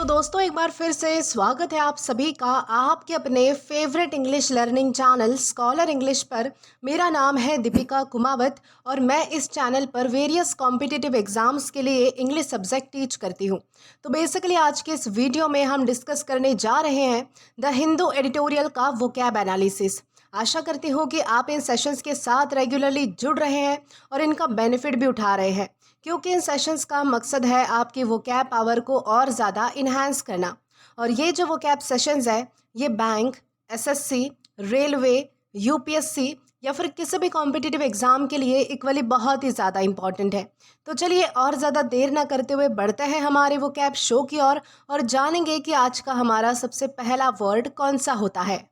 तो दोस्तों एक बार फिर से स्वागत है आप सभी का आपके अपने favourite English learning channel scholar English पर। मेरा नाम है दीपिका कुमावत और मैं इस चैनल पर वेरियस कॉम्पिटिटिव एग्जाम्स के लिए इंग्लिश सब्जेक्ट टीच करती हूँ। तो बेसिकली आज के इस वीडियो में हम डिस्कस करने जा रहे हैं द हिंदू एडिटोरियल का वोकैब एनालिसिस। आशा करती हूँ कि आप इन सेशंस के साथ रेगुलरली जुड़ रहे हैं और इनका बेनिफिट भी उठा रहे हैं, क्योंकि इन सेशंस का मकसद है आपकी वोकैब पावर को और ज़्यादा इन्हांस करना। और ये जो वोकैब सेशंस है ये बैंक, एसएससी, रेलवे, यूपीएससी या फिर किसी भी कॉम्पिटिटिव एग्ज़ाम के लिए इक्वली बहुत ही ज़्यादा इंपॉर्टेंट है। तो चलिए और ज़्यादा देर ना करते हुए बढ़ते हैं हमारे वोकैब शो की ओर और जानेंगे कि आज का हमारा सबसे पहला वर्ड कौन सा होता है।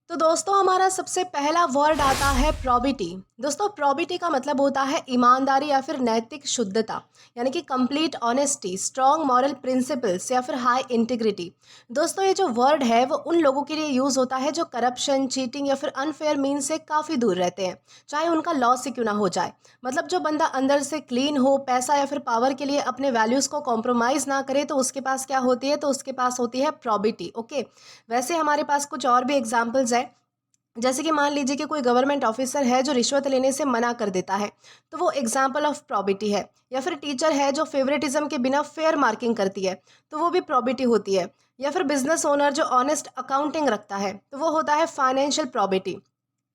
तो दोस्तों हमारा सबसे पहला वर्ड आता है प्रॉबिटी। दोस्तों प्रॉबिटी का मतलब होता है ईमानदारी या फिर नैतिक शुद्धता, यानी कि complete honesty, strong moral principles या फिर हाई इंटीग्रिटी। दोस्तों ये जो वर्ड है वो उन लोगों के लिए यूज़ होता है जो करप्शन, चीटिंग या फिर अनफेयर मीन से काफ़ी दूर रहते हैं, चाहे उनका लॉ से क्यों ना हो जाए। मतलब जो बंदा अंदर से क्लीन हो, पैसा या फिर पावर के लिए अपने वैल्यूज़ को कॉम्प्रोमाइज़ ना करे, तो उसके पास क्या होती है, तो उसके पास होती है प्रॉबिटी। ओके, वैसे हमारे पास कुछ और भी एग्जाम्पल्स है। जैसे कि मान लीजिए कि कोई गवर्नमेंट ऑफिसर है जो रिश्वत लेने से मना कर देता है, तो वो एग्जाम्पल ऑफ प्रॉबिटी है। या फिर टीचर है जो फेवरेटिज्म के बिना फेयर मार्किंग करती है, तो वो भी प्रॉबिटी होती है। या फिर बिजनेस ओनर जो ऑनेस्ट अकाउंटिंग रखता है, तो वो होता है फाइनेंशियल प्रॉबिटी।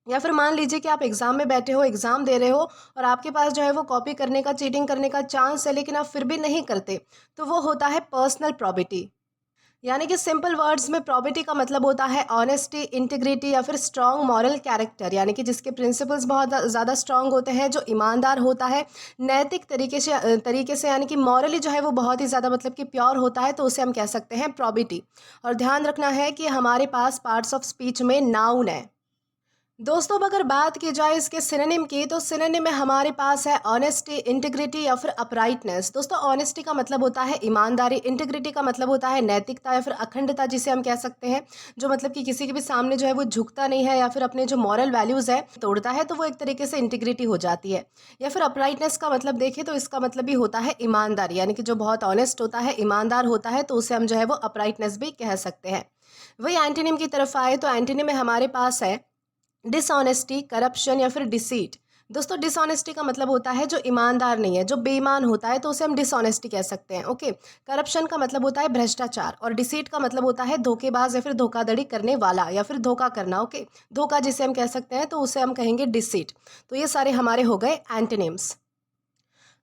या फिर मान लीजिए कि आप एग्जाम में बैठे हो, एग्जाम दे रहे हो और आपके पास जो है वो कॉपी करने का, चीटिंग करने का चांस है, लेकिन आप फिर भी नहीं करते, तो वो होता है पर्सनल प्रॉबिटी। यानी कि सिंपल वर्ड्स में प्रॉबिटी का मतलब होता है ऑनेस्टी, इंटीग्रिटी या फिर स्ट्रॉन्ग मॉरल कैरेक्टर, यानी कि जिसके प्रिंसिपल्स बहुत ज़्यादा स्ट्रॉन्ग होते हैं, जो ईमानदार होता है नैतिक तरीके से यानी कि मॉरली जो है वो बहुत ही ज़्यादा मतलब कि प्योर होता है, तो उसे हम कह सकते हैं प्रॉबिटी। और ध्यान रखना है कि हमारे पास पार्ट्स ऑफ स्पीच में नाउन है। दोस्तों अब अगर बात की जाए इसके सिनोनिम की, तो सिनोनिम में हमारे पास है ऑनेस्टी, इंटीग्रिटी या फिर अपराइटनेस। दोस्तों ऑनेस्टी का मतलब होता है ईमानदारी, इंटीग्रिटी का मतलब होता है नैतिकता या फिर अखंडता, जिसे हम कह सकते हैं जो मतलब कि किसी के भी सामने जो है वो झुकता नहीं है या फिर अपने जो मॉरल वैल्यूज़ है तोड़ता है, तो वो एक तरीके से इंटीग्रिटी हो जाती है। या फिर अपराइटनेस का मतलब देखें तो इसका मतलब भी होता है ईमानदारी, यानी कि जो बहुत ऑनेस्ट होता है, ईमानदार होता है, तो उसे हम जो है वो अपराइटनेस भी कह सकते हैं। वही एंटीनिम की तरफ आए तो एंटीनिम में हमारे पास है डिसऑनेस्टी, करप्शन या फिर डिसीट। दोस्तों डिसऑनेस्टी का मतलब होता है जो ईमानदार नहीं है, जो बेईमान होता है, तो उसे हम डिसऑनेस्टी कह सकते हैं। ओके, करप्शन का मतलब होता है भ्रष्टाचार और डिसीट का मतलब होता है धोखेबाज या फिर धोखाधड़ी करने वाला या फिर धोखा करना। ओके, धोखा जिसे हम कह सकते हैं, तो उसे हम कहेंगे डिसीट। तो ये सारे हमारे हो गए एंटोनिम्स।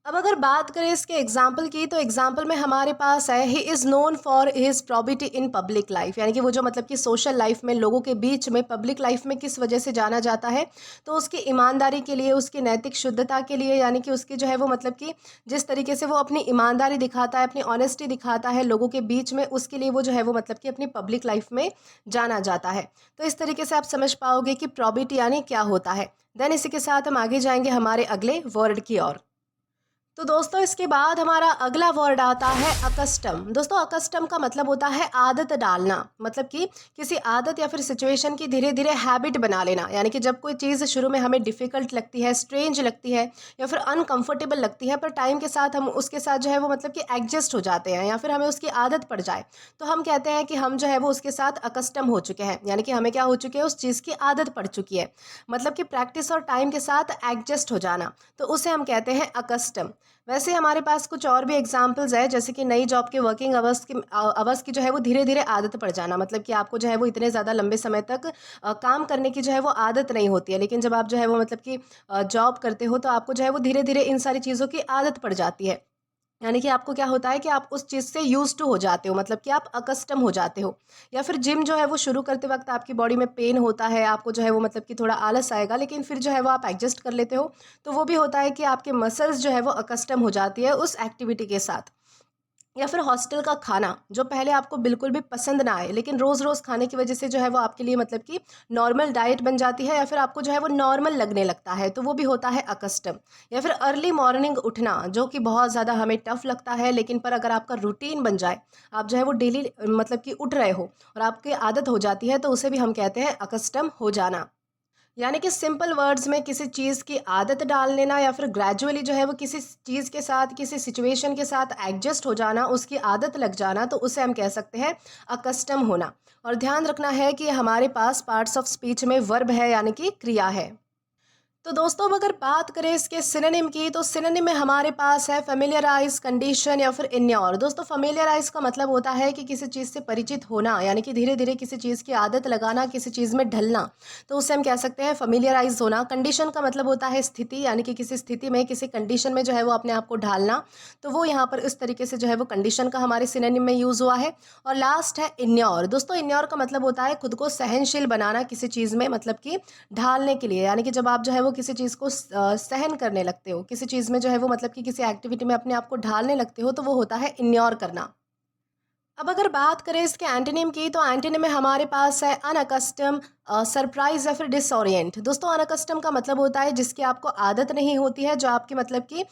अब अगर बात करें इसके एग्जाम्पल की, तो एग्जाम्पल में हमारे पास है he is known for his probity in public life, यानी कि वो जो मतलब कि सोशल लाइफ में, लोगों के बीच में, पब्लिक लाइफ में किस वजह से जाना जाता है, तो उसकी ईमानदारी के लिए, उसकी नैतिक शुद्धता के लिए, यानी कि उसकी जो है वो मतलब कि जिस तरीके से वो अपनी ईमानदारी दिखाता है, अपनी ऑनेस्टी दिखाता है लोगों के बीच में, उसके लिए वो जो है वो मतलब कि अपनी पब्लिक लाइफ में जाना जाता है। तो इस तरीके से आप समझ पाओगे कि प्रॉबिटी यानी क्या होता है। देन इसी के साथ हम आगे जाएंगे हमारे अगले वर्ड की ओर। तो दोस्तों इसके बाद हमारा अगला वर्ड आता है अकस्टम। दोस्तों अकस्टम का मतलब होता है आदत डालना, मतलब कि किसी आदत या फिर सिचुएशन की धीरे धीरे हैबिट बना लेना। यानी कि जब कोई चीज़ शुरू में हमें डिफ़िकल्ट लगती है, स्ट्रेंज लगती है या फिर अनकंफर्टेबल लगती है, पर टाइम के साथ हम उसके साथ जो है वो मतलब कि एडजस्ट हो जाते हैं या फिर हमें उसकी आदत पड़ जाए, तो हम कहते हैं कि हम जो है वो उसके साथ अकस्टम हो चुके हैं, यानी कि हमें क्या हो चुकी है, उस चीज़ की आदत पड़ चुकी है। मतलब कि प्रैक्टिस और टाइम के साथ एडजस्ट हो जाना, तो उसे हम कहते हैं अकस्टम। वैसे हमारे पास कुछ और भी एग्जांपल्स है, जैसे कि नई जॉब के वर्किंग आवर्स की जो है वो धीरे धीरे आदत पड़ जाना। मतलब कि आपको जो है वो इतने ज़्यादा लंबे समय तक काम करने की जो है वो आदत नहीं होती है, लेकिन जब आप जो है वो मतलब कि जॉब करते हो, तो आपको जो है वो धीरे धीरे इन सारी चीज़ों की आदत पड़ जाती है। यानी कि आपको क्या होता है कि आप उस चीज़ से यूज्ड टू हो जाते हो, मतलब कि आप अकस्टम हो जाते हो। या फिर जिम जो है वो शुरू करते वक्त आपकी बॉडी में पेन होता है, आपको जो है वो मतलब कि थोड़ा आलस आएगा, लेकिन फिर जो है वो आप एडजस्ट कर लेते हो। तो वो भी होता है कि आपके मसल्स जो है वो अकस्टम हो जाती है उस एक्टिविटी के साथ। या फिर हॉस्टल का खाना जो पहले आपको बिल्कुल भी पसंद ना आए, लेकिन रोज़ रोज़ खाने की वजह से जो है वो आपके लिए मतलब कि नॉर्मल डाइट बन जाती है, या फिर आपको जो है वो नॉर्मल लगने लगता है, तो वो भी होता है अकस्टम। या फिर अर्ली मॉर्निंग उठना जो कि बहुत ज़्यादा हमें टफ लगता है, लेकिन पर अगर आपका रूटीन बन जाए, आप जो है वो डेली मतलब कि उठ रहे हो और आपकी आदत हो जाती है, तो उसे भी हम कहते हैं अकस्टम हो जाना। यानी कि सिंपल वर्ड्स में किसी चीज़ की आदत डाल लेना या फिर ग्रेजुअली जो है वो किसी चीज़ के साथ, किसी सिचुएशन के साथ एडजस्ट हो जाना, उसकी आदत लग जाना, तो उसे हम कह सकते हैं अकस्टम होना। और ध्यान रखना है कि हमारे पास पार्ट्स ऑफ स्पीच में वर्ब है यानी कि क्रिया है। तो दोस्तों अब अगर बात करें इसके सिनोनिम की, तो सिनोनिम में हमारे पास है फेमिलियराइज, कंडीशन या फिर इन्योर। दोस्तों फेमिलियराइज का मतलब होता है कि किसी चीज़ से परिचित होना, यानी कि धीरे धीरे किसी चीज़ की आदत लगाना, किसी चीज़ में ढलना, तो उसे हम कह सकते हैं फेमिलियराइज होना। कंडीशन का मतलब होता है स्थिति, यानी कि किसी स्थिति में, किसी कंडीशन में जो है वो अपने आप को ढालना, तो वो यहाँ पर इस तरीके से जो है वो कंडीशन का हमारे सिनोनिम में यूज़ हुआ है। और लास्ट है इन्योर। दोस्तों इन्योर का मतलब होता है खुद को सहनशील बनाना किसी चीज़ में, मतलब कि ढालने के लिए, यानी कि जब आप जो है वो किसी चीज़ को सहन करने लगते हो, किसी चीज़ में जो है वो मतलब कि किसी एक्टिविटी में अपने आप को ढालने लगते हो, तो वो होता है इग्नोर करना। अब अगर बात करें इसके एंटोनिम की, तो एंटोनिम में हमारे पास है अनअकस्टम, सरप्राइज या फिर डिसओरिएंट। दोस्तों अनअकस्टम का मतलब होता है जिसकी आपको आदत नहीं होती है, जो आपकी मतलब कि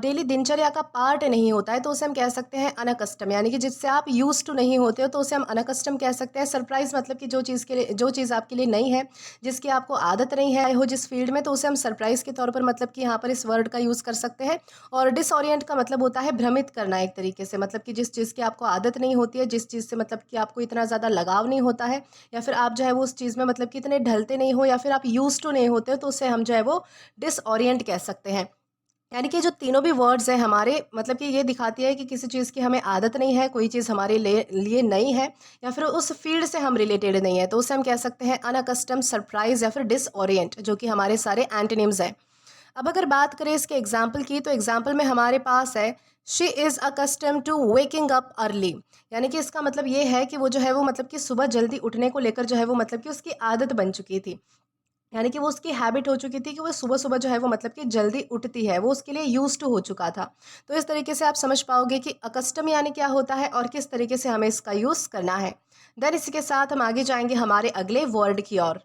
डेली दिनचर्या का पार्ट नहीं होता है, तो उसे हम कह सकते हैं अनअकस्टम, यानी कि जिससे आप यूज टू नहीं होते हो, तो उसे हम अनअकस्टम कह सकते हैं। सरप्राइज मतलब कि जो चीज़ आपके लिए नई है, जिसकी आपको आदत नहीं है हो जिस फील्ड में, तो उसे हम सरप्राइज के तौर पर मतलब कि यहाँ पर इस वर्ड का यूज़ कर सकते हैं। और डिसओरिएंट का मतलब होता है भ्रमित करना एक तरीके से, मतलब कि जिस चीज़ की आपको आदत नहीं होती है, जिस चीज़ से मतलब कि आपको इतना ज़्यादा लगाव नहीं होता है, या फिर आप जो है वो उस चीज़ में मतलब कि इतने ढलते नहीं हो, या फिर आप यूज़ टू नहीं होते हो, तो उसे हम जो है वो डिसओरिएंट कह सकते हैं। यानी कि जो तीनों भी वर्ड्स हैं हमारे, मतलब कि ये दिखाती है कि किसी चीज़ की हमें आदत नहीं है, कोई चीज़ हमारे लिए नई है, या फिर उस फील्ड से हम रिलेटेड नहीं है, तो उसे हम कह सकते हैं अनअकस्टम, सरप्राइज या फिर डिसओरिएंट, जो कि हमारे सारे एंटोनिम्स हैं। अब अगर बात करें इसके एग्जाम्पल की, तो एग्जाम्पल में हमारे पास है she is accustomed to waking up early. यानी कि इसका मतलब ये है कि वो जो है वो मतलब कि सुबह जल्दी उठने को लेकर जो है वो मतलब कि उसकी आदत बन चुकी थी, यानी कि वो उसकी हैबिट हो चुकी थी कि वो सुबह सुबह जो है वो मतलब कि जल्दी उठती है, वो उसके लिए यूज टू हो चुका था। तो इस तरीके से आप समझ पाओगे कि अकस्टम यानी क्या होता है और किस तरीके से हमें इसका यूज़ करना है। देन इसी के साथ हम आगे जाएंगे हमारे अगले वर्ड की ओर।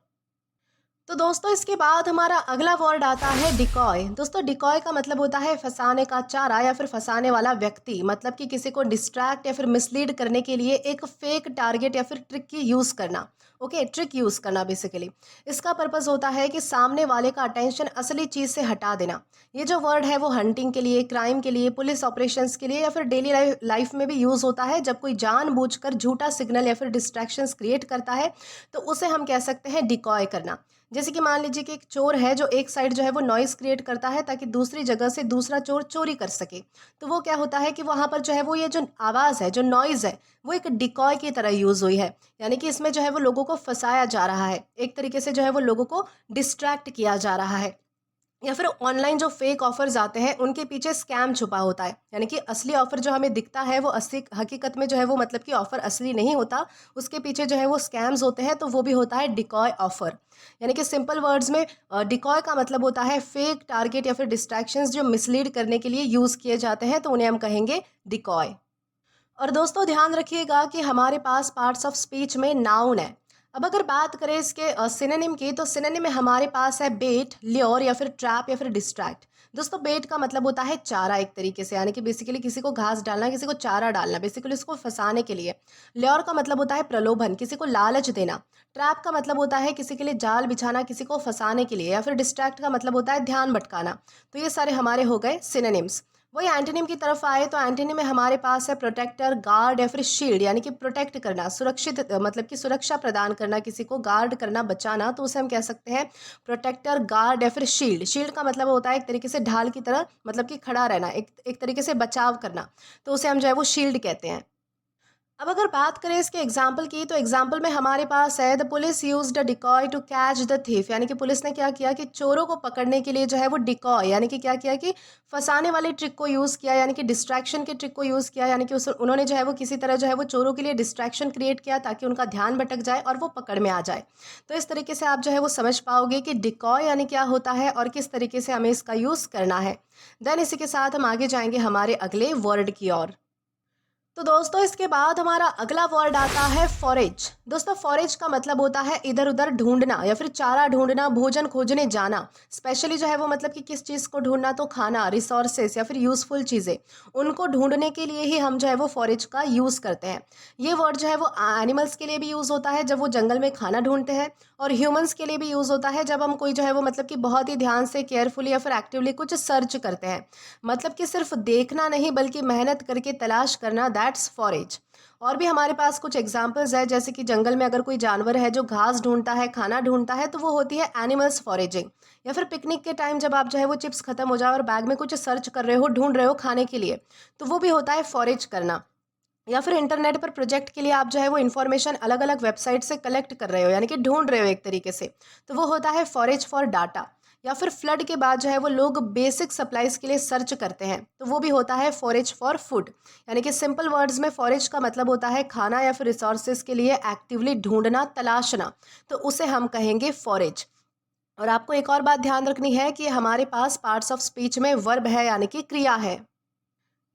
तो दोस्तों इसके बाद हमारा अगला वर्ड आता है डिकॉय। दोस्तों डिकॉय का मतलब होता है फंसाने का चारा या फिर फंसाने वाला व्यक्ति, मतलब कि किसी को डिस्ट्रैक्ट या फिर मिसलीड करने के लिए एक फेक टारगेट या फिर ट्रिक की यूज़ करना। ओके, ट्रिक यूज़ करना बेसिकली। इसका पर्पस होता है कि सामने वाले का अटेंशन असली चीज़ से हटा देना। ये जो वर्ड है वो हंटिंग के लिए, क्राइम के लिए, पुलिस ऑपरेशंस के लिए या फिर डेली लाइफ में भी यूज़ होता है। जब कोई जानबूझकर झूठा सिग्नल या फिर डिस्ट्रैक्शंस क्रिएट करता है, तो उसे हम कह सकते हैं डिकॉय करना। जैसे कि मान लीजिए कि एक चोर है जो एक साइड जो है वो नॉइज़ क्रिएट करता है ताकि दूसरी जगह से दूसरा चोर चोरी कर सके। तो वो क्या होता है कि वहाँ पर जो है वो ये जो आवाज़ है, जो नॉइज़ है, वो एक डिकॉय की तरह यूज़ हुई है। यानी कि इसमें जो है वो लोगों को फँसाया जा रहा है। एक तरीके से जो है वो लोगों को डिस्ट्रैक्ट किया जा रहा है। या फिर ऑनलाइन जो फेक ऑफर्स आते हैं उनके पीछे स्कैम छुपा होता है, यानी कि असली ऑफर जो हमें दिखता है वो असली हकीकत में जो है वो मतलब कि ऑफर असली नहीं होता, उसके पीछे जो है वो स्कैम्स होते हैं, तो वो भी होता है डिकॉय ऑफर। यानी कि सिंपल वर्ड्स में डिकॉय का मतलब होता है फेक टारगेट या फिर डिस्ट्रैक्शंस जो मिसलीड करने के लिए यूज़ किए जाते हैं, तो उन्हें हम कहेंगे डिकॉय। और दोस्तों ध्यान रखिएगा कि हमारे पास पार्ट्स ऑफ स्पीच में नाउन है। अब अगर बात करें इसके सिनोनिम की, तो सिनोनिम में हमारे पास है बेट, ल्योर या फिर ट्रैप या फिर डिस्ट्रैक्ट। दोस्तों बेट का मतलब होता है चारा एक तरीके से, यानी कि बेसिकली किसी को घास डालना, किसी को चारा डालना, बेसिकली उसको फंसाने के लिए। ल्योर का मतलब होता है प्रलोभन, किसी को लालच देना। ट्रैप का मतलब होता है किसी के लिए जाल बिछाना, किसी को फंसाने के लिए। या फिर डिस्ट्रैक्ट का मतलब होता है ध्यान भटकाना। तो ये सारे हमारे हो गए सिनोनिम्स। वही एंटोनिम की तरफ आए, तो एंटोनिम में हमारे पास है प्रोटेक्टर, गार्ड या फिर शील्ड, यानी कि प्रोटेक्ट करना, सुरक्षित मतलब कि सुरक्षा प्रदान करना, किसी को गार्ड करना, बचाना, तो उसे हम कह सकते हैं प्रोटेक्टर, गार्ड या फिर शील्ड। शील्ड का मतलब होता है एक तरीके से ढाल की तरह, मतलब कि खड़ा रहना, एक तरीके से बचाव करना, तो उसे हम जो है वो शील्ड कहते हैं। अब अगर बात करें इसके एग्जाम्पल की, तो एग्जाम्पल में हमारे पास है the police used a decoy to catch the thief. यानी कि पुलिस ने क्या किया कि चोरों को पकड़ने के लिए जो है वो डिकॉय, यानी कि क्या किया कि फंसाने वाली ट्रिक को यूज़ किया, यानी कि डिस्ट्रैक्शन की ट्रिक को यूज़ किया। यानी कि उन्होंने जो है वो किसी तरह जो है वो चोरों के लिए डिस्ट्रैक्शन क्रिएट किया ताकि उनका ध्यान भटक जाए और वो पकड़ में आ जाए। तो इस तरीके से आप जो है वो समझ पाओगे कि डिकॉय यानी क्या होता है और किस तरीके से हमें इसका यूज़ करना है। देन इसी के साथ हम आगे जाएंगे हमारे अगले वर्ड की ओर। तो दोस्तों इसके बाद हमारा अगला वर्ड आता है फॉरेज। दोस्तों फॉरेज का मतलब होता है इधर उधर ढूंढना या फिर चारा ढूंढना, भोजन खोजने जाना। स्पेशली जो है वो मतलब कि किस चीज़ को ढूंढना, तो खाना, रिसोर्सेस या फिर यूजफुल चीज़ें, उनको ढूंढने के लिए ही हम जो है वो फॉरेज का यूज़ करते हैं। ये वर्ड जो है वो एनिमल्स के लिए भी यूज़ होता है जब वो जंगल में खाना ढूंढते हैं, और ह्यूमंस के लिए भी यूज़ होता है जब हम कोई जो है वो मतलब कि बहुत ही ध्यान से, केयरफुली या फिर एक्टिवली कुछ सर्च करते हैं। मतलब कि सिर्फ देखना नहीं बल्कि मेहनत करके तलाश करना, दैट्स फॉरेज। और भी हमारे पास कुछ एग्जांपल्स है, जैसे कि जंगल में अगर कोई जानवर है जो घास ढूंढता है, खाना ढूंढता है, तो वो होती है एनिमल्स फॉरेजिंग। या फिर पिकनिक के टाइम जब आप जो है वो चिप्स खत्म हो जाए और बैग में कुछ सर्च कर रहे हो, ढूंढ रहे हो खाने के लिए, तो वो भी होता है फॉरेज करना। या फिर इंटरनेट पर प्रोजेक्ट के लिए आप जो है वो इन्फॉर्मेशन अलग अलग वेबसाइट से कलेक्ट कर रहे हो, यानी कि ढूंढ रहे हो एक तरीके से, तो वो होता है फॉरेज फॉर डाटा। या फिर फ्लड के बाद जो है वो लोग बेसिक सप्लाईज के लिए सर्च करते हैं, तो वो भी होता है फॉरेज फॉर फूड। यानी कि सिंपल वर्ड्स में फॉरेज का मतलब होता है खाना या फिर रिसोर्सेज के लिए एक्टिवली ढूंढना, तलाशना, तो उसे हम कहेंगे फॉरेज। और आपको एक और बात ध्यान रखनी है कि हमारे पास पार्ट्स ऑफ स्पीच में वर्ब है, यानी कि क्रिया है।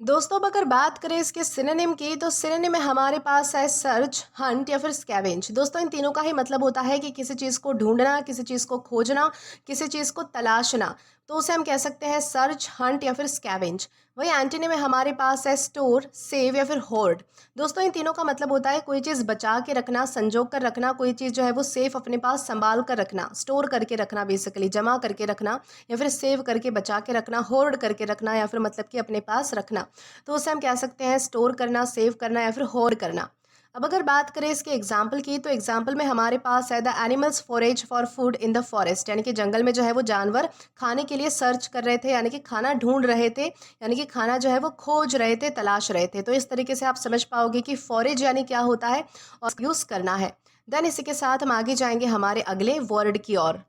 दोस्तों अब अगर बात करें इसके सिनोनिम की, तो सिनोनिम में हमारे पास है सर्च, हंट या फिर स्कैवेंज। दोस्तों इन तीनों का ही मतलब होता है कि किसी चीज़ को ढूंढना, किसी चीज़ को खोजना, किसी चीज़ को तलाशना, तो उसे हम कह सकते हैं सर्च, हंट या फिर स्कैवेंज। वही एंटीनिम में हमारे पास है स्टोर, सेव या फिर होर्ड। दोस्तों इन तीनों का मतलब होता है कोई चीज़ बचा के रखना, संजो कर रखना, कोई चीज़ जो है वो सेफ अपने पास संभाल कर रखना, स्टोर करके रखना, बेसिकली जमा करके रखना, या फिर सेव करके बचा के रखना, होर्ड करके रखना, या फिर मतलब कि अपने पास रखना, तो उसे हम कह सकते हैं स्टोर करना, सेव करना या फिर होर्ड करना। अब अगर बात करें इसके एग्जाम्पल की, तो एग्जाम्पल में हमारे पास है the animals forage for food in the forest. यानी कि जंगल में जो है वो जानवर खाने के लिए सर्च कर रहे थे, यानी कि खाना ढूंढ रहे थे, यानी कि खाना जो है वो खोज रहे थे, तलाश रहे थे। तो इस तरीके से आप समझ पाओगे कि फॉरेज यानी क्या होता है और यूज़ करना है। देन इसी के साथ हम आगे जाएंगे हमारे अगले वर्ड की ओर।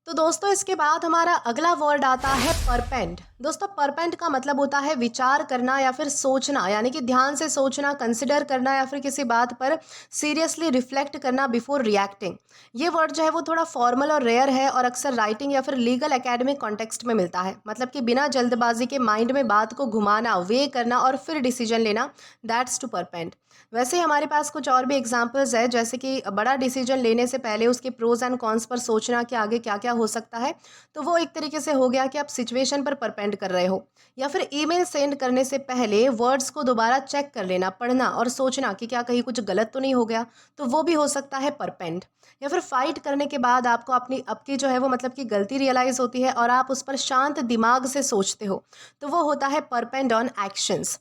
तो दोस्तों इसके बाद हमारा अगला वर्ड आता है परपेंड। दोस्तों परपेंड का मतलब होता है विचार करना या फिर सोचना, यानी कि ध्यान से सोचना, कंसिडर करना, या फिर किसी बात पर सीरियसली रिफ्लेक्ट करना बिफोर रिएक्टिंग। ये वर्ड जो है वो थोड़ा फॉर्मल और रेयर है और अक्सर राइटिंग या फिर लीगल एकेडमिक कॉन्टेक्स्ट में मिलता है। मतलब कि बिना जल्दबाजी के माइंड में बात को घुमाना, वे करना और फिर डिसीजन लेना, दैट्स टू परपेंड। वैसे ही हमारे पास कुछ और भी एग्जांपल्स है, जैसे कि बड़ा डिसीजन लेने से पहले उसके प्रोज एंड कॉन्स पर सोचना कि आगे क्या क्या हो सकता है, तो वो एक तरीके से हो गया कि आप सिचुएशन पर परपेंड कर रहे हो। या फिर ईमेल सेंड करने से पहले वर्ड्स को दोबारा चेक कर लेना, पढ़ना और सोचना कि क्या कहीं कुछ गलत तो नहीं हो गया, तो वो भी हो सकता है परपेंड। या फिर फाइट करने के बाद आपको अपनी आपकी जो है वो मतलब कि गलती रियलाइज होती है और आप उस पर शांत दिमाग से सोचते हो, तो वो होता है परपेंड ऑन एक्शंस।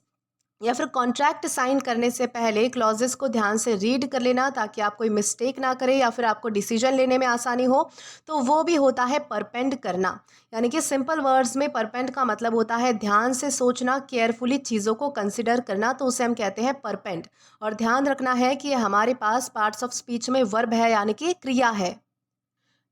या फिर कॉन्ट्रैक्ट साइन करने से पहले क्लॉजेस को ध्यान से रीड कर लेना ताकि आप कोई मिस्टेक ना करें या फिर आपको डिसीजन लेने में आसानी हो, तो वो भी होता है परपेंड करना। यानी कि सिंपल वर्ड्स में परपेंड का मतलब होता है ध्यान से सोचना, केयरफुली चीज़ों को कंसिडर करना, तो उसे हम कहते हैं परपेंड। और ध्यान रखना है कि हमारे पास पार्ट्स ऑफ स्पीच में वर्ब है, यानी कि क्रिया है।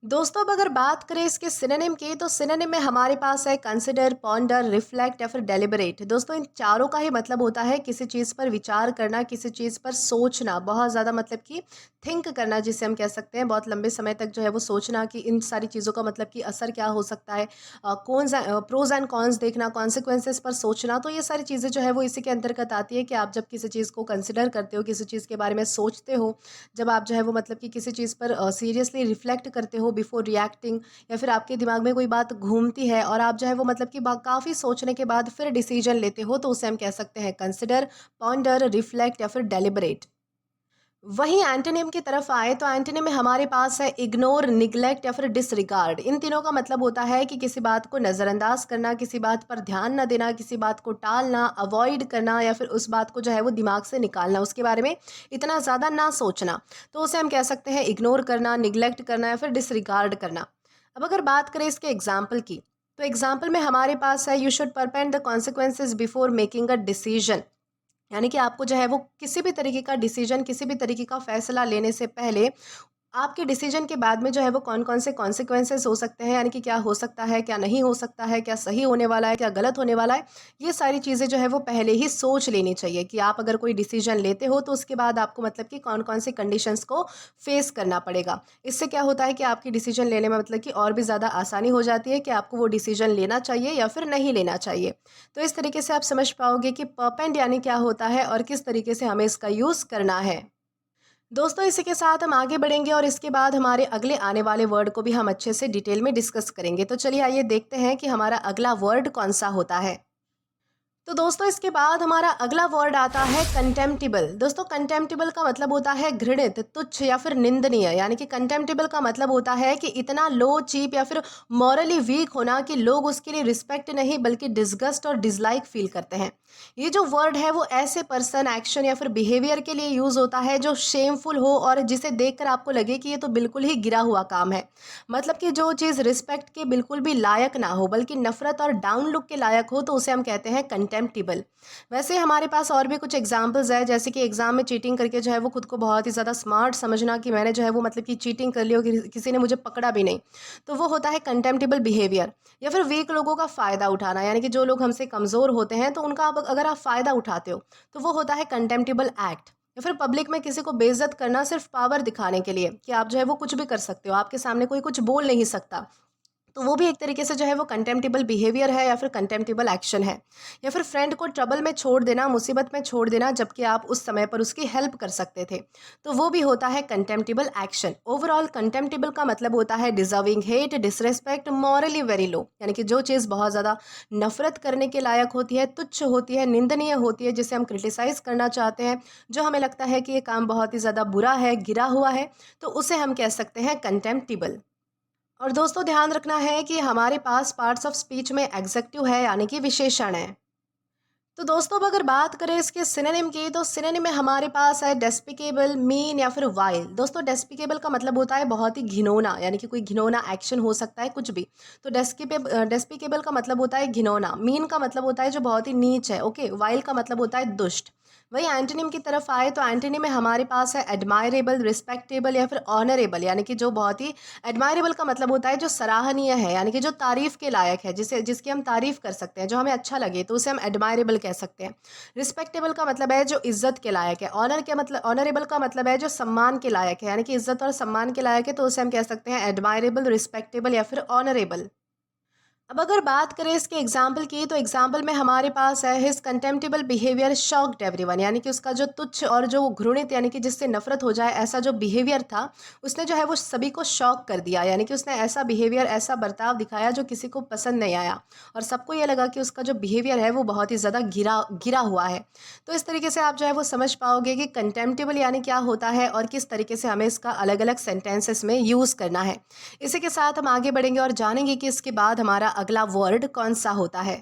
दोस्तों अब अगर बात करें इसके सिनोनिम की, तो सिनोनिम में हमारे पास है कंसिडर, पॉन्डर, रिफ्लेक्ट या फिर डेलिबरेट। दोस्तों इन चारों का ही मतलब होता है किसी चीज़ पर विचार करना, किसी चीज़ पर सोचना, बहुत ज़्यादा मतलब कि थिंक करना, जिसे हम कह सकते हैं बहुत लंबे समय तक जो है वो सोचना कि इन सारी चीज़ों का मतलब कि असर क्या हो सकता है, कौन सा प्रोज एंड कॉन्स देखना, कॉन्सिक्वेंसेस पर सोचना, तो ये सारी चीज़ें जो है वो इसी के अंतर्गत आती है कि आप जब किसी चीज़ को कंसिडर करते हो, किसी चीज़ के बारे में सोचते हो, जब आप जो है वो मतलब कि किसी चीज़ पर सीरियसली रिफ्लेक्ट करते हो बिफोर रिएक्टिंग, या फिर आपके दिमाग में कोई बात घूमती है और आप जो है वो मतलब कि काफ़ी सोचने के बाद फिर डिसीजन लेते हो, तो उसे हम कह सकते हैं कंसिडर, पॉन्डर, रिफ्लेक्ट या फिर डेलिबरेट। वहीं एंटोनिम की तरफ आए, तो एंटोनिम में हमारे पास है इग्नोर, निग्लेक्ट या फिर डिसरिगार्ड। इन तीनों का मतलब होता है कि किसी बात को नज़रअंदाज करना, किसी बात पर ध्यान न देना, किसी बात को टालना, अवॉइड करना, या फिर उस बात को जो है वो दिमाग से निकालना, उसके बारे में इतना ज़्यादा ना सोचना, तो उसे हम कह सकते हैं इग्नोर करना, निग्लेक्ट करना या फिर डिसरिगार्ड करना। अब अगर बात करें इसके एग्जाम्पल की, तो एग्जाम्पल में हमारे पास है you should perpend the consequences before making a decision. यानी कि आपको जो है वो किसी भी तरीके का डिसीजन, किसी भी तरीके का फैसला लेने से पहले आपके डिसीजन के बाद में जो है वो कौन-कौन से कॉन्सिक्वेंसेस हो सकते हैं, यानी कि क्या हो सकता है, क्या नहीं हो सकता है, क्या सही होने वाला है, क्या गलत होने वाला है, ये सारी चीज़ें जो है वो पहले ही सोच लेनी चाहिए कि आप अगर कोई डिसीजन लेते हो तो उसके बाद आपको मतलब कि कौन-कौन से कंडीशंस को फेस करना पड़ेगा। इससे क्या होता है कि आपकी डिसीजन लेने में मतलब कि और भी ज़्यादा आसानी हो जाती है कि आपको वो डिसीजन लेना चाहिए या फिर नहीं लेना चाहिए। तो इस तरीके से आप समझ पाओगे कि परपेंड यानी क्या होता है और किस तरीके से हमें इसका यूज़ करना है। दोस्तों इसी के साथ हम आगे बढ़ेंगे और इसके बाद हमारे अगले आने वाले वर्ड को भी हम अच्छे से डिटेल में डिस्कस करेंगे। तो चलिए आइए देखते हैं कि हमारा अगला वर्ड कौन सा होता है। तो दोस्तों इसके बाद हमारा अगला वर्ड आता है कंटेम्प्टिबल। दोस्तों कंटेम्प्टिबल का मतलब होता है घृणित, तुच्छ या फिर निंदनीय। यानी कि कंटेम्प्टिबल का मतलब होता है कि इतना लो, चीप या फिर मॉरली वीक होना कि लोग उसके लिए रिस्पेक्ट नहीं बल्कि डिसगस्ट और डिसलाइक फील करते हैं। ये जो वर्ड है वो ऐसे पर्सन, एक्शन या फिर बिहेवियर के लिए यूज होता है जो शेमफुल हो और जिसे देखकर आपको लगे कि ये तो बिल्कुल ही गिरा हुआ काम है। मतलब कि जो चीज़ रिस्पेक्ट के बिल्कुल भी लायक ना हो बल्कि नफरत और डाउन लुक के लायक हो तो उसे हम कहते हैं कंटेम्प्टिबल। वैसे हमारे पास और भी कुछ एग्जांपल्स है, जैसे कि एग्जाम में चीटिंग करके जो है वो खुद को बहुत ही ज़्यादा स्मार्ट समझना कि मैंने जो है वो मतलब कि चीटिंग कर ली हो, किसी ने मुझे पकड़ा भी नहीं, तो वो होता है कंटेम्प्टिबल बिहेवियर। या फिर वीक लोगों का फ़ायदा उठाना, यानी कि जो लोग हमसे कमज़ोर होते हैं तो उनका अगर आप फ़ायदा उठाते हो तो वो होता है कंटेम्प्टिबल एक्ट। या फिर पब्लिक में किसी को बेइज्जत करना सिर्फ पावर दिखाने के लिए कि आप जो है वो कुछ भी कर सकते हो, आपके सामने कोई कुछ बोल नहीं सकता, तो वो भी एक तरीके से जो है वो कंटेम्प्टिबल बिहेवियर है या फिर कंटेम्प्टिबल एक्शन है। या फिर फ्रेंड को ट्रबल में छोड़ देना, मुसीबत में छोड़ देना, जबकि आप उस समय पर उसकी हेल्प कर सकते थे, तो वो भी होता है कंटेम्प्टिबल एक्शन। ओवरऑल कंटेम्प्टिबल का मतलब होता है deserving hate, disrespect, morally very low. यानी कि जो चीज़ बहुत ज़्यादा नफरत करने के लायक होती है, तुच्छ होती है, निंदनीय होती है, जिसे हम क्रिटिसाइज करना चाहते हैं, जो हमें लगता है कि ये काम बहुत ही ज़्यादा बुरा है, गिरा हुआ है, तो उसे हम कह सकते हैं कंटेम्प्टिबल। और दोस्तों ध्यान रखना है कि हमारे पास पार्ट्स ऑफ स्पीच में एग्जेक्टिव है, यानी कि विशेषण है। तो दोस्तों अब अगर बात करें इसके सिनोनिम की, तो सिनोनिम में हमारे पास है डेस्पिकेबल, मीन या फिर वाइल। दोस्तों डेस्पिकेबल का मतलब होता है बहुत ही घिनौना, यानी कि कोई घिनौना एक्शन हो सकता है, कुछ भी। तो डेस्पिकेबल का मतलब होता है घिनौना। मीन का मतलब होता है जो बहुत ही नीच है, ओके। वाइल का मतलब होता है दुष्ट। वही एंटोनिम की तरफ आए तो एंटोनिम में हमारे पास है एडमायरेबल, रिस्पेक्टेबल या फिर ऑनरेबल। यानी कि जो बहुत ही एडमायरेबल का मतलब होता है जो सराहनीय है, यानी कि जो तारीफ के लायक है, जिसकी हम तारीफ कर सकते हैं, जो हमें अच्छा लगे, तो उसे हम एडमायरेबल कह सकते हैं। रिस्पेक्टेबल का मतलब है जो इज्जत के लायक है। ऑनरेबल का मतलब है जो सम्मान के लायक है, यानी कि इज्जत और सम्मान के लायक है, तो उसे हम कह सकते हैं एडमायरेबल, रिस्पेक्टेबल या फिर ऑनरेबल। अब अगर बात करें इसके एग्जाम्पल की, तो एग्जाम्पल में हमारे पास है हिज कंटेम्प्टिबल बिहेवियर शॉक्ड एवरीवन। यानी कि उसका जो तुच्छ और जो घृणित, यानी कि जिससे नफरत हो जाए, ऐसा जो बिहेवियर था, उसने जो है वो सभी को शॉक कर दिया। यानी कि उसने ऐसा बिहेवियर, ऐसा बर्ताव दिखाया जो किसी को पसंद नहीं आया और सबको ये लगा कि उसका जो बिहेवियर है वो बहुत ही ज़्यादा गिरा गिरा हुआ है। तो इस तरीके से आप जो है वो समझ पाओगे कि कंटेम्प्टिबल यानी क्या होता है और किस तरीके से हमें इसका अलग अलग सेंटेंसेस में यूज़ करना है। इसी के साथ हम आगे बढ़ेंगे और जानेंगे कि इसके बाद हमारा अगला वर्ड कौन सा होता है।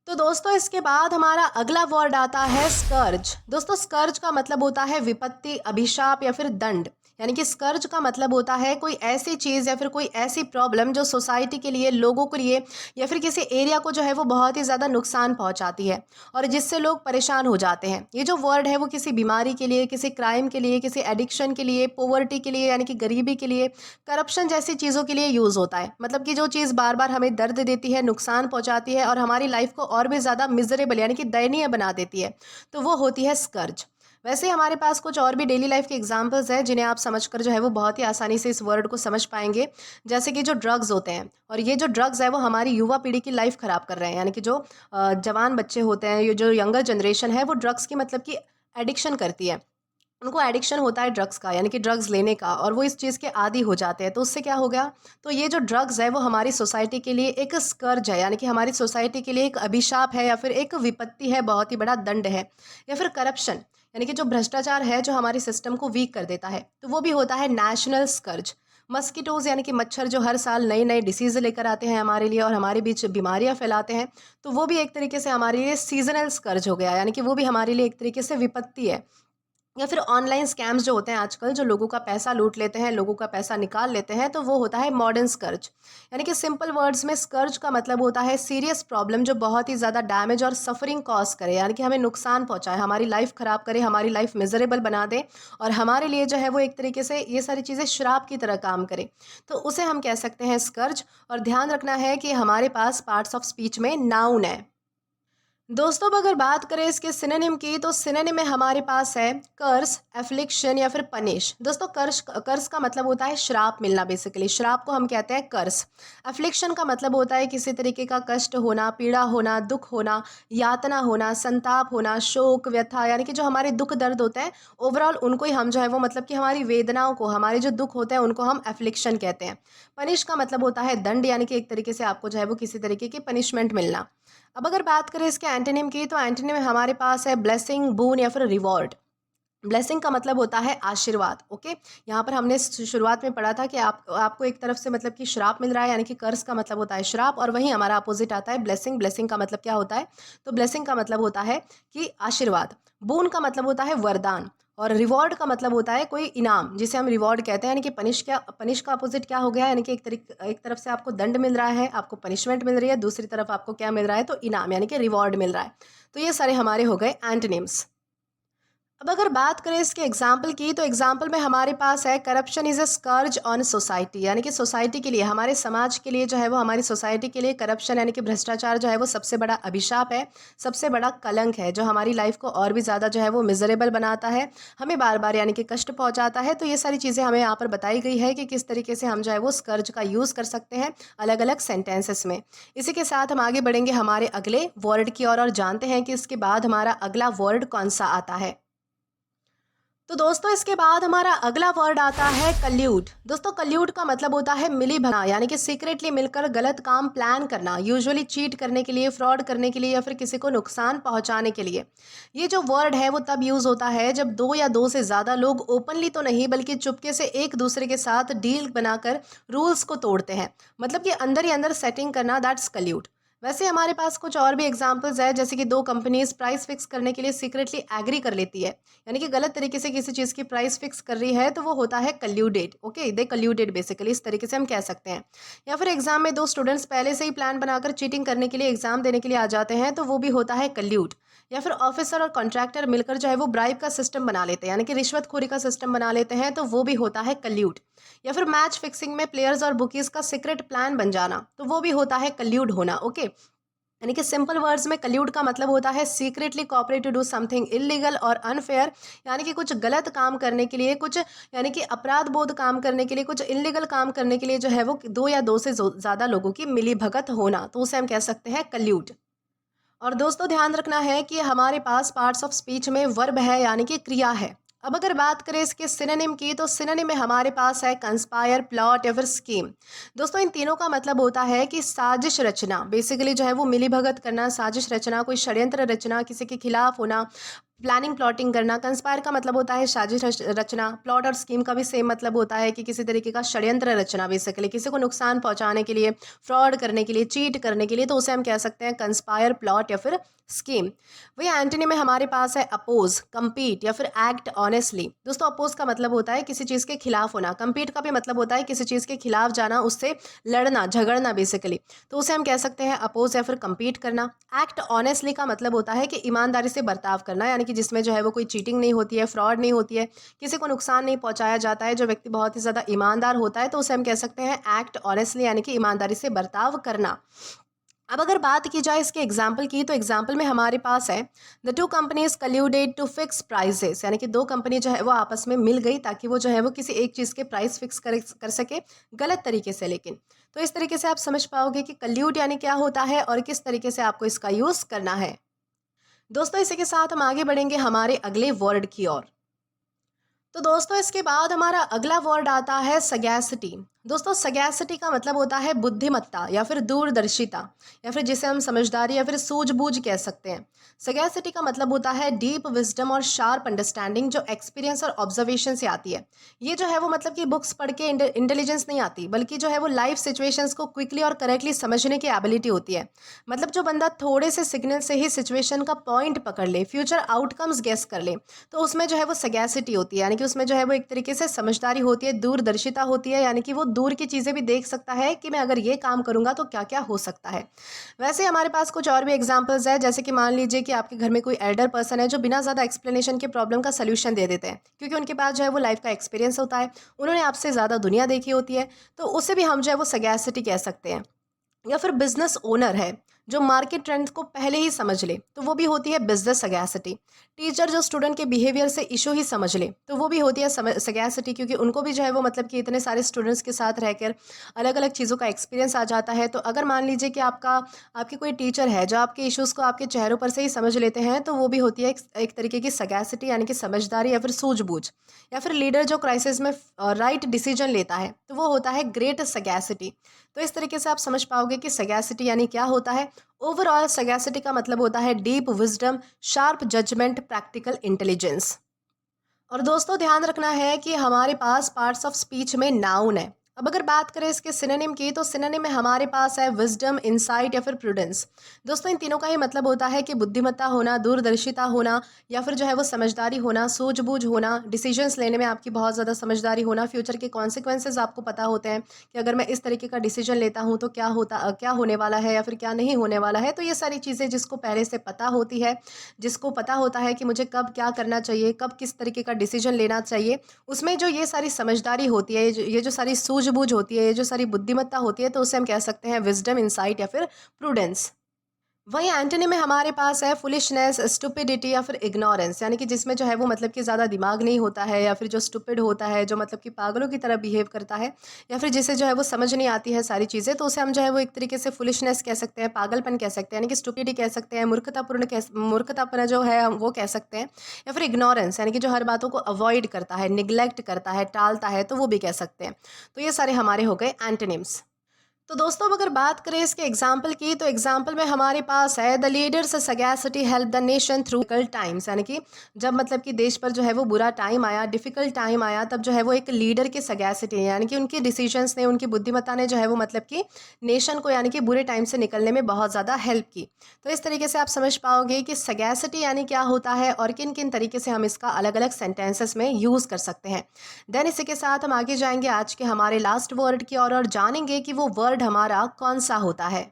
तो दोस्तों इसके बाद हमारा अगला वर्ड आता है स्कर्ज। दोस्तों स्कर्ज का मतलब होता है विपत्ति, अभिशाप या फिर दंड। यानी कि स्कर्ज का मतलब होता है कोई ऐसी चीज़ या फिर कोई ऐसी प्रॉब्लम जो सोसाइटी के लिए, लोगों के लिए या फिर किसी एरिया को जो है वो बहुत ही ज़्यादा नुकसान पहुंचाती है और जिससे लोग परेशान हो जाते हैं। ये जो वर्ड है वो किसी बीमारी के लिए, किसी क्राइम के लिए, किसी एडिक्शन के लिए, पोवर्टी के लिए यानी कि गरीबी के लिए, करप्शन जैसी चीज़ों के लिए यूज़ होता है। मतलब कि जो चीज़ बार बार हमें दर्द देती है, नुकसान पहुंचाती है और हमारी लाइफ को और भी ज़्यादा मिजरेबल यानी कि दयनीय बना देती है, तो वो होती है स्कर्ज। वैसे हमारे पास कुछ और भी डेली लाइफ के एग्जांपल्स हैं जिन्हें आप समझकर जो है वो बहुत ही आसानी से इस वर्ड को समझ पाएंगे। जैसे कि जो ड्रग्स होते हैं, और ये जो ड्रग्स है वो हमारी युवा पीढ़ी की लाइफ खराब कर रहे हैं। यानी कि जो जवान बच्चे होते हैं, ये जो यंगर जनरेशन है, वो ड्रग्स की मतलब कि एडिक्शन करती है। उनको एडिक्शन होता है ड्रग्स का, यानी कि ड्रग्स लेने का, और वो इस चीज़ के आदी हो जाते हैं। तो उससे क्या हो गया, तो ये जो ड्रग्स है वो हमारी सोसाइटी के लिए एक स्कर्ज है, यानी कि हमारी सोसाइटी के लिए एक अभिशाप है या फिर एक विपत्ति है, बहुत ही बड़ा दंड है। या फिर करप्शन, यानी कि जो भ्रष्टाचार है जो हमारे सिस्टम को वीक कर देता है, तो वो भी होता है नेशनल स्कर्ज। मस्किटोज यानी कि मच्छर जो हर साल नए नए डिसीज़ लेकर आते हैं हमारे लिए और हमारे बीच बीमारियां फैलाते हैं, तो वो भी एक तरीके से हमारे लिए सीजनल स्कर्ज हो गया, यानी कि वो भी हमारे लिए एक तरीके से विपत्ति है। या फिर ऑनलाइन स्कैम्स जो होते हैं आजकल, जो लोगों का पैसा लूट लेते हैं, लोगों का पैसा निकाल लेते हैं, तो वो होता है मॉडर्न स्कर्ज। यानी कि सिंपल वर्ड्स में स्कर्ज का मतलब होता है सीरियस प्रॉब्लम जो बहुत ही ज़्यादा डैमेज और सफरिंग कॉज करे, यानी कि हमें नुकसान पहुंचाए, हमारी लाइफ ख़राब करे, हमारी लाइफ मिजरेबल बना दे और हमारे लिए जो है वो एक तरीके से ये सारी चीज़ें श्राप की तरह काम करे, तो उसे हम कह सकते हैं स्कर्ज। और ध्यान रखना है कि हमारे पास पार्ट्स ऑफ स्पीच में नाउन है। दोस्तों अब अगर बात करें इसके सिनोनिम की, तो सिनोनिम में हमारे पास है कर्स, एफ्लिक्शन या फिर पनिश। दोस्तों कर्स कर्स का मतलब होता है श्राप मिलना, बेसिकली श्राप को हम कहते हैं कर्स। एफ्लिक्शन का मतलब होता है किसी तरीके का कष्ट होना, पीड़ा होना, दुख होना, यातना होना, संताप होना, शोक, व्यथा, यानी कि जो हमारे दुख दर्द होते हैं ओवरऑल उनको ही हम जो है वो मतलब कि हमारी वेदनाओं को, हमारे जो दुख होते हैं उनको हम एफ्लिक्शन कहते हैं। पनिश का मतलब होता है दंड, यानी कि एक तरीके से आपको जो है वो किसी तरीके की पनिशमेंट मिलना। अब अगर बात करें इसके एंटोनिम की, तो एंटोनिम में हमारे पास है ब्लेसिंग, बून या फिर रिवॉर्ड। ब्लेसिंग का मतलब होता है आशीर्वाद। ओके, यहाँ पर हमने शुरुआत में पढ़ा था कि आपको एक तरफ से मतलब कि श्राप मिल रहा है, यानी कि कर्ज का मतलब होता है श्राप, और वहीं हमारा अपोजिट आता है ब्लेसिंग। ब्लेसिंग का मतलब क्या होता है, तो ब्लेसिंग का मतलब होता है कि आशीर्वाद। बून का मतलब होता है वरदान, और रिवॉर्ड का मतलब होता है कोई इनाम, जिसे हम रिवॉर्ड कहते हैं। यानी कि पनिश का अपोजिट क्या हो गया, यानी कि एक तरफ से आपको दंड मिल रहा है, आपको पनिशमेंट मिल रही है, दूसरी तरफ आपको क्या मिल रहा है, तो इनाम यानी कि रिवॉर्ड मिल रहा है। तो ये सारे हमारे हो गए एंटोनिम्स। अब अगर बात करें इसके एग्जाम्पल की, तो एग्जाम्पल में हमारे पास है corruption is a scourge on society, यानी कि सोसाइटी के लिए, हमारे समाज के लिए जो है वो, हमारी सोसाइटी के लिए करप्शन यानी कि भ्रष्टाचार जो है वो सबसे बड़ा अभिशाप है, सबसे बड़ा कलंक है, जो हमारी लाइफ को और भी ज़्यादा जो है वो मिजरेबल बनाता है, हमें बार बार यानी कि कष्ट पहुंचाता है। तो ये सारी चीज़ें हमें यहाँ पर बताई गई है कि किस तरीके से हम जो है वो स्कर्ज का यूज़ कर सकते हैं अलग अलग सेंटेंसेस में। इसी के साथ हम आगे बढ़ेंगे हमारे अगले वर्ड की ओर और जानते हैं कि इसके बाद हमारा अगला वर्ड कौन सा आता है। तो दोस्तों इसके बाद हमारा अगला वर्ड आता है कल्यूड। दोस्तों कल्यूड का मतलब होता है मिली भगना, यानी कि सीक्रेटली मिलकर गलत काम प्लान करना, यूजुअली चीट करने के लिए, फ्रॉड करने के लिए या फिर किसी को नुकसान पहुंचाने के लिए। ये जो वर्ड है वो तब यूज होता है जब दो या दो से ज्यादा लोग ओपनली तो नहीं बल्कि चुपके से एक दूसरे के साथ डील बनाकर रूल्स को तोड़ते हैं, मतलब कि अंदर ही अंदर सेटिंग करना, दैट्स कल्यूड। वैसे हमारे पास कुछ और भी एग्जांपल्स है, जैसे कि दो कंपनीज प्राइस फिक्स करने के लिए सीक्रेटली एग्री कर लेती है, यानी कि गलत तरीके से किसी चीज़ की प्राइस फिक्स कर रही है, तो वो होता है कल्यूडेड। ओके, दे कल्यूडेड बेसिकली, इस तरीके से हम कह सकते हैं। या फिर एग्जाम में दो स्टूडेंट्स पहले से ही प्लान बनाकर चीटिंग करने के लिए एग्जाम देने के लिए आ जाते हैं, तो वो भी होता है कल्यूड। या फिर ऑफिसर और कॉन्ट्रैक्टर मिलकर जो है वो ब्राइब का सिस्टम बना लेते हैं, यानी कि रिश्वतखोरी का सिस्टम बना लेते हैं, तो वो भी होता है कल्यूड। या फिर मैच फिक्सिंग में प्लेयर्स और बुकीज का सीक्रेट प्लान बन जाना, तो वो भी होता है कल्यूड होना। ओके, यानी कि सिंपल वर्ड्स में कल्यूड का मतलब होता है secretly cooperate to do something illegal और अनफेयर, यानी कि कुछ गलत काम करने के लिए, कुछ यानी कि अपराध बोध काम करने के लिए, कुछ इलीगल काम करने के लिए जो है वो दो या दो से ज़्यादा लोगों की मिली भगत होना, तो उसे हम कह सकते हैं कल्यूड। और दोस्तों ध्यान रखना है कि हमारे पास पार्ट्स ऑफ स्पीच में वर्ब है, यानी कि क्रिया है। अब अगर बात करें इसके सिनोनिम की, तो सिनोनिम में हमारे पास है कंस्पायर, प्लॉट या फिर स्कीम। दोस्तों इन तीनों का मतलब होता है कि साजिश रचना, बेसिकली जो है वो मिली भगत करना, साजिश रचना, कोई षड्यंत्र रचना, किसी के खिलाफ होना, प्लानिंग प्लॉटिंग करना। कंस्पायर का मतलब होता है साजिश रचना। प्लॉट और स्कीम का भी सेम मतलब होता है कि किसी तरीके का षड्यंत्र रचना, बेसिकली किसी को नुकसान पहुंचाने के लिए, फ्रॉड करने के लिए, चीट करने के लिए, तो उसे हम कह सकते हैं कंस्पायर, प्लॉट या फिर स्कीम। वही एंटोनी में हमारे पास है अपोज, कम्पीट या फिर एक्ट ऑनेस्टली। दोस्तों अपोज का मतलब होता है किसी चीज़ के खिलाफ होना, कम्पीट का भी मतलब होता है किसी चीज़ के खिलाफ जाना, उससे लड़ना, झगड़ना बेसिकली, तो उसे हम कह सकते हैं अपोज या फिर कम्पीट करना। एक्ट ऑनेस्टली का मतलब होता है कि ईमानदारी से बर्ताव करना, यानी कि जिसमें जो है वो कोई चीटिंग नहीं होती है, फ्रॉड नहीं होती है, किसी को नुकसान नहीं पहुंचाया जाता है, जो व्यक्ति बहुत ही ज़्यादा ईमानदार होता है, तो उसे हम कह सकते हैं एक्ट ऑनेस्टली, यानी कि ईमानदारी से बर्ताव करना। अब अगर बात की जाए इसके एग्जाम्पल की, तो एग्जाम्पल में हमारे पास है the two companies colluded to fix prices, यानी कि दो कंपनी जो है वो आपस में मिल गई ताकि वो जो है वो किसी एक चीज़ के प्राइस फिक्स कर सके गलत तरीके से। लेकिन तो इस तरीके से आप समझ पाओगे कि कल्यूड यानी क्या होता है और किस तरीके से आपको इसका यूज़ करना है। दोस्तों इसी के साथ हम आगे बढ़ेंगे हमारे अगले वर्ड की ओर। तो दोस्तों इसके बाद हमारा अगला वर्ड आता है सगैसिटी। दोस्तों सगैसिटी का मतलब होता है बुद्धिमत्ता या फिर दूरदर्शिता, या फिर जिसे हम समझदारी या फिर सूझबूझ कह सकते हैं। सगैसिटी का मतलब होता है डीप विजडम और शार्प अंडरस्टैंडिंग, जो एक्सपीरियंस और ऑब्जर्वेशन से आती है। ये जो है वो मतलब कि बुक्स पढ़ के इंटेलिजेंस नहीं आती, बल्कि जो है वो लाइफ सिचुएशंस को क्विकली और करेक्टली समझने की एबिलिटी होती है। मतलब जो बंदा थोड़े से सिग्नल से ही सिचुएशन का पॉइंट पकड़ ले, फ्यूचर आउटकम्स गेस कर ले, तो उसमें जो है वो सगैसिटी होती है, यानी कि उसमें जो है वो एक तरीके से समझदारी होती है, दूरदर्शिता होती है, यानी कि वो दूर की चीज़ें भी देख सकता है कि मैं अगर ये काम करूँगा तो क्या क्या हो सकता है। वैसे हमारे पास कुछ और भी एग्जांपल्स है, जैसे कि मान लीजिए कि आपके घर में कोई एल्डर पर्सन है जो बिना ज़्यादा एक्सप्लेनेशन के प्रॉब्लम का सोल्यूशन दे देते हैं, क्योंकि उनके पास जो है वो लाइफ का एक्सपीरियंस होता है, उन्होंने आपसे ज़्यादा दुनिया देखी होती है, तो उसे भी हम जो है वो सगैसिटी कह सकते हैं। या फिर बिजनेस ओनर है जो मार्केट ट्रेंड्स को पहले ही समझ ले, तो वो भी होती है बिजनेस सगैसिटी। टीचर जो स्टूडेंट के बिहेवियर से इशू ही समझ ले, तो वो भी होती है सगैसिटी, क्योंकि उनको भी जो है वो मतलब कि इतने सारे स्टूडेंट्स के साथ रहकर अलग अलग चीज़ों का एक्सपीरियंस आ जाता है। तो अगर मान लीजिए कि आपके कोई टीचर है जो आपके इश्यूज़ को आपके चेहरों पर से ही समझ लेते हैं, तो वो भी होती है एक तरीके की सगैसिटी, यानी कि समझदारी या फिर सूझबूझ। या फिर लीडर जो क्राइसिस में राइट डिसीजन लेता है, तो वो होता है ग्रेट सगैसिटी। तो इस तरीके से आप समझ पाओगे कि सगैसिटी यानी क्या होता है। ओवरऑल सगैसिटी का मतलब होता है deep wisdom, sharp judgement, practical intelligence. और दोस्तों ध्यान रखना है कि हमारे पास पार्ट्स ऑफ स्पीच में नाउन है। अब अगर बात करें इसके सिनोनिम की, तो सिनोनिम में हमारे पास है विजडम, इंसाइट या फिर प्रूडेंस। दोस्तों इन तीनों का ही मतलब होता है कि बुद्धिमत्ता होना, दूरदर्शिता होना, या फिर जो है वो समझदारी होना, सूझबूझ होना, डिसीजंस लेने में आपकी बहुत ज़्यादा समझदारी होना, फ्यूचर के कॉन्सिक्वेंसेज आपको पता होते हैं कि अगर मैं इस तरीके का डिसीजन लेता हूँ तो क्या होने वाला है या फिर क्या नहीं होने वाला है। तो ये सारी चीज़ें जिसको पहले से पता होती है, जिसको पता होता है कि मुझे कब क्या करना चाहिए, कब किस तरीके का डिसीजन लेना चाहिए, उसमें जो ये सारी समझदारी होती है, ये जो सारी सूझबूझ होती है, ये जो सारी बुद्धिमत्ता होती है, तो उसे हम कह सकते हैं विजडम, इंसाइट या फिर प्रूडेंस। वहीं एंटोनी में हमारे पास है फुलिशनेस, स्टुपिडिटी या फिर इग्नोरेंस, यानी कि जिसमें जो है वो मतलब कि ज़्यादा दिमाग नहीं होता है, या फिर जो स्टुपिड होता है, जो मतलब कि पागलों की तरह बिहेव करता है, या फिर जिसे जो है वो समझ नहीं आती है सारी चीज़ें, तो उसे हम जो है वो एक तरीके से फुलिशनेस कह सकते हैं, पागलपन कह सकते हैं, यानी कि स्टुपिडिटी कह सकते हैं, मूर्खतापना जो है हम वो कह सकते हैं। या फिर इग्नोरेंस, यानी कि जो हर बातों को अवॉइड करता है, निग्लेक्ट करता है, टालता है, तो वो भी कह सकते हैं। तो ये सारे हमारे हो गए एंटोनिम्स। तो दोस्तों अब अगर बात करें इसके एग्जाम्पल की, तो एग्जाम्पल में हमारे पास है the leader's sagacity help the nation through difficult times, यानी कि जब मतलब कि देश पर जो है वो बुरा टाइम आया, डिफिकल्ट टाइम आया, तब जो है वो एक लीडर की सगैसिटी है, यानी कि उनके डिसीजंस ने, उनकी बुद्धिमत्ता ने जो है वो मतलब कि नेशन को, यानी कि बुरे टाइम से निकलने में बहुत ज़्यादा हेल्प की। तो इस तरीके से आप समझ पाओगे कि सगैसिटी यानी क्या होता है और किन किन तरीके से हम इसका अलग अलग सेंटेंसेस में यूज़ कर सकते हैं। देन इसी के साथ हम आगे जाएंगे आज के हमारे लास्ट वर्ड की और जानेंगे कि वो वर्ड हमारा कौन सा होता है।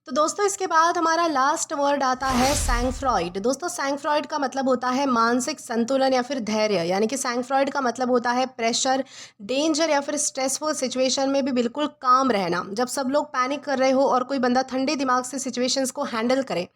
तो दोस्तों इसके बाद हमारा लास्ट वर्ड आता है सैंगफ्रॉइड। दोस्तों सैंगफ्रॉइड का मतलब होता है मानसिक संतुलन या फिर धैर्य, यानी कि सैंगफ्रॉइड का मतलब होता है प्रेशर, डेंजर या फिर स्ट्रेसफुल सिचुएशन में भी बिल्कुल काम रहना। जब सब लोग पैनिक कर रहे हो और कोई बंदा ठंडे दिमाग से सिचुएशंस को हैंडल करे,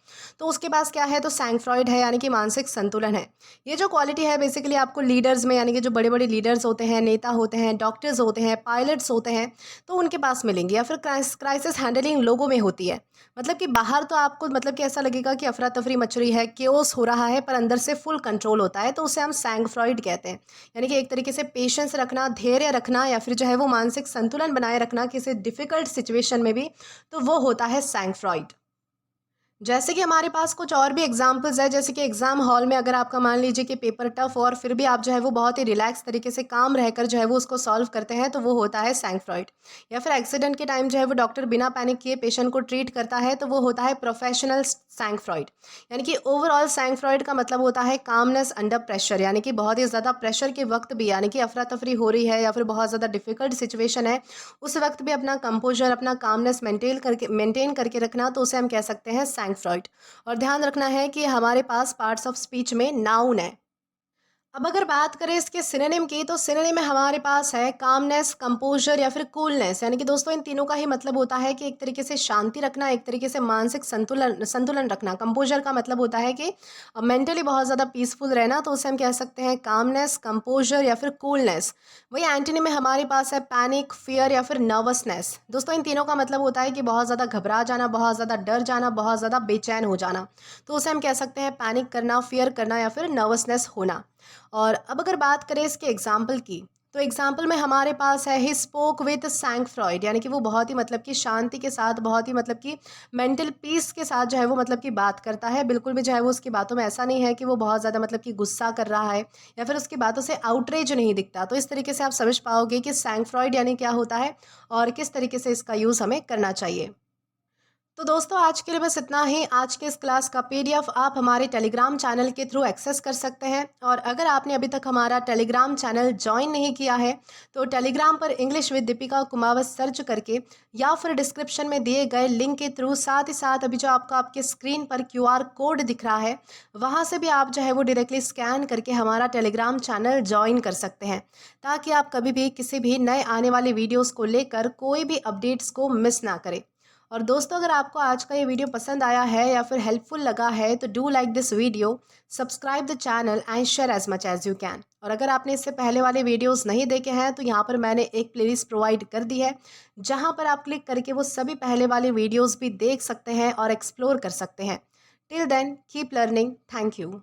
तो उसके पास क्या है, तो सैंगफ्रॉइड है, यानी कि मानसिक संतुलन है। ये जो क्वालिटी है बेसिकली आपको लीडर्स में, यानी कि जो बड़े बड़े लीडर्स होते हैं, नेता होते हैं, डॉक्टर्स होते हैं, पायलट्स होते हैं, तो उनके पास मिलेंगी। या फिर क्राइसिस हैंडलिंग लोगों में होती है। मतलब कि बाहर तो आपको मतलब कि ऐसा लगेगा कि अफरा तफरी मच रही है, केओस हो रहा है, पर अंदर से फुल कंट्रोल होता है, तो उसे हम सैंगफ्रॉइड कहते हैं। यानी कि एक तरीके से पेशेंस रखना, धैर्य रखना, या फिर जो है वो मानसिक संतुलन बनाए रखना किसी डिफिकल्ट सिचुएशन में भी, तो वो होता है सैंगफ्रॉइड। जैसे कि हमारे पास कुछ और भी एग्जाम्पल्स है, जैसे कि एग्जाम हॉल में अगर आपका मान लीजिए कि पेपर टफ और फिर भी आप जो है वो बहुत ही रिलैक्स तरीके से काम रहकर जो है वो उसको सॉल्व करते हैं, तो वो होता है सैंगफ्रॉइड। या फिर एक्सीडेंट के टाइम जो है वो डॉक्टर बिना पैनिक किए पेशेंट को ट्रीट करता है, तो वो होता है प्रोफेशनल सैंगफ्रॉइड। यानी कि ओवरऑल सैंगफ्रॉइड का मतलब होता है कामनेस अंडर प्रेशर, यानी कि बहुत ही ज़्यादा प्रेशर के वक्त भी, यानी कि अफरा तफरी हो रही है या फिर बहुत ज़्यादा डिफिकल्ट सिचुएशन है, उस वक्त भी अपना कंपोजर, अपना कामनेस मेंटेन करके रखना, तो उसे हम कह सकते हैं सैंगफ्रॉइड। और ध्यान रखना है कि हमारे पास पार्ट्स ऑफ स्पीच में नाउन है। अब अगर बात करें इसके सिनोनिम की, तो सिनोनिम में हमारे पास है कामनेस, कंपोजर या फिर कूलनेस, यानी कि दोस्तों इन तीनों का ही मतलब होता है कि एक तरीके से शांति रखना, एक तरीके से मानसिक संतुलन संतुलन रखना। कंपोजर का मतलब होता है कि मेंटली बहुत ज़्यादा पीसफुल रहना, तो उसे हम कह सकते हैं कामनेस, कंपोजर या फिर कूलनेस। वही एंटोनी में हमारे पास है पैनिक, फियर या फिर नर्वसनेस। दोस्तों इन तीनों का मतलब होता है कि बहुत ज़्यादा घबरा जाना, बहुत ज़्यादा डर जाना, बहुत ज़्यादा बेचैन हो जाना, तो उसे हम कह सकते हैं पैनिक करना, फियर करना या फिर नर्वसनेस होना। और अब अगर बात करें इसके एग्जाम्पल की, तो एग्जाम्पल में हमारे पास है ही स्पोक विथ सैंक फ्रॉइड, यानी कि वो बहुत ही मतलब कि शांति के साथ, बहुत ही मतलब कि मेंटल पीस के साथ जो है वो मतलब कि बात करता है। बिल्कुल भी जो है वो उसकी बातों में ऐसा नहीं है कि वो बहुत ज़्यादा मतलब कि गुस्सा कर रहा है या फिर उसकी बातों से आउटरेज नहीं दिखता। तो इस तरीके से आप समझ पाओगे कि सैंक फ्रॉइड यानी क्या होता है और किस तरीके से इसका यूज़ हमें करना चाहिए। तो दोस्तों आज के लिए बस इतना ही। आज के इस क्लास का पीडीएफ आप हमारे टेलीग्राम चैनल के थ्रू एक्सेस कर सकते हैं। और अगर आपने अभी तक हमारा टेलीग्राम चैनल ज्वाइन नहीं किया है तो टेलीग्राम पर English with Deepika Kumawat search करके या फिर डिस्क्रिप्शन में दिए गए लिंक के थ्रू, साथ ही साथ अभी जो आपको आपके स्क्रीन पर क्यूआर कोड दिख रहा है वहाँ से भी आप जो है वो डायरेक्टली स्कैन करके हमारा टेलीग्राम चैनल ज्वाइन कर सकते हैं, ताकि आप कभी भी किसी भी नए आने वाले वीडियोज़ को लेकर कोई भी अपडेट्स को मिस ना करें। और दोस्तों अगर आपको आज का ये वीडियो पसंद आया है या फिर हेल्पफुल लगा है तो do like this video, subscribe the channel and share as much as you can. और अगर आपने इससे पहले वाले वीडियोस नहीं देखे हैं तो यहाँ पर मैंने एक प्लेलिस्ट प्रोवाइड कर दी है, जहाँ पर आप क्लिक करके वो सभी पहले वाले वीडियोस भी देख सकते हैं और एक्सप्लोर कर सकते हैं। Till then keep learning. Thank you.